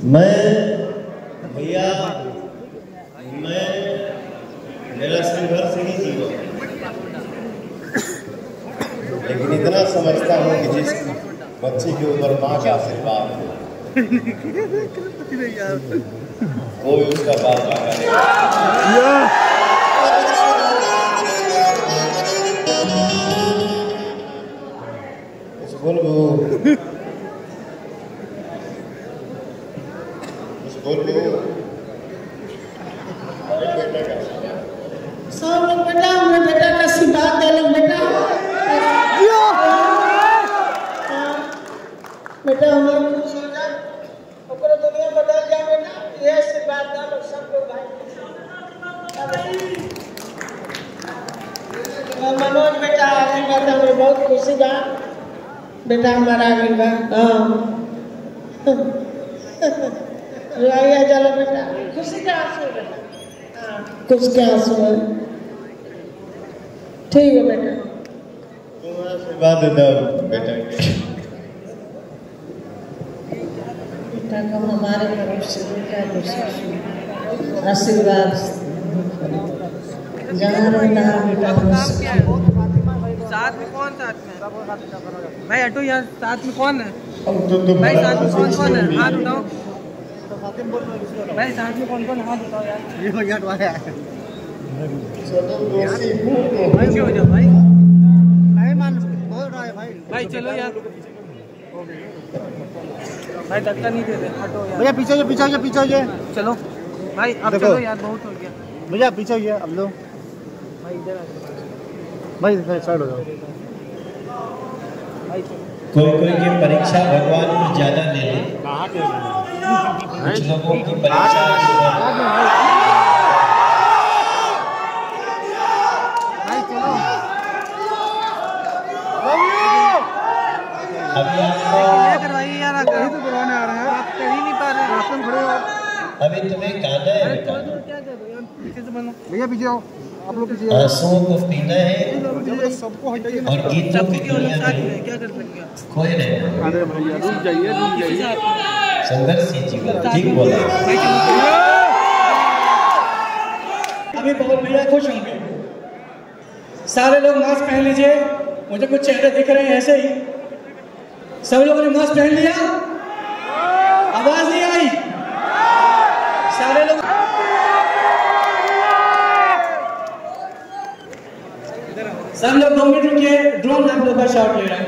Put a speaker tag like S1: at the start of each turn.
S1: मैं भैया मेरा संघर्ष ही जीवन, लेकिन इतना समझता हूँ कि जिस बच्चे के ऊपर माँ का आशीर्वाद है वो भी उसका बाप करेगा।
S2: सब लोग बेटा हमने बेटा का आशीर्वाद दे लो बेटा। बेटा हमारे पूरा दुनिया बदल जाए बेटा, ये आशीर्वाद दे लो सब लोग भाई। मनोज बेटा आगे बात हमें बहुत खुशी बा बेटा हमारा आगे बा। रोइया चलो बेटा, खुशी का आंसू बेटा, कुछ के आंसू है। ठीक है बेटा,
S1: आशीर्वाद दे दो बेटा।
S2: बेटा को हमारे तरफ से बेटा आशीर्वाद जहाँ रहता है बेटा।
S3: साथ में कौन साथ में भाई हटो यार, साथ में कौन है भाई? साथ में कौन कौन है? हाथ उठाओ भाई, साथ में कौन कौन? हाथ उठाओ यार। ये भैया तो आया है भाई, हो जाओ भाई। भाई मान बोल रहा है भाई। भाई चलो यार भाई, धक्का नहीं दे रहे, हटो यार भैया। पीछे जो पीछे पीछे चलो भाई, अब चलो यार, बहुत हो गया भैया। पीछे ही है अब लो भाई, इधर भाई साइड हो जाओ भाई।
S1: कोई की परीक्षा भगवान कुछ ज्यादा ले ले, कुछ लोगों की परीक्षा अभी आपको
S3: करवाइए यार, कहीं तो करवाने आ रहे हैं, आप कर ही नहीं पा रहे, रास्ते में खड़े हो।
S1: अभी तुम्हें गाना है बेटा,
S3: क्या कर रहे हो यार? पीछे से बनो भैया, पीछे आओ आप लोग, पीछे
S1: आंसुओं को पीना है
S3: सबको हटाइए
S1: और गीतों की दुनिया में
S3: क्या कर सकते हैं?
S1: खोए रहना।
S3: अरे भैया रुक जाइए
S1: संघर्ष ही जीवन, ठीक बोला।
S4: अभी बहुत भैया खुश होंगे। सारे लोग मास्क पहन लीजिए, मुझे कुछ चेहरे दिख रहे हैं ऐसे ही। सब लोगों ने मास्क पहन लिया? आवाज नहीं आई? सारे लोग सब लोग 2 मिनट रुकिए, ड्रोन आप लोग का शॉट ले रहा है।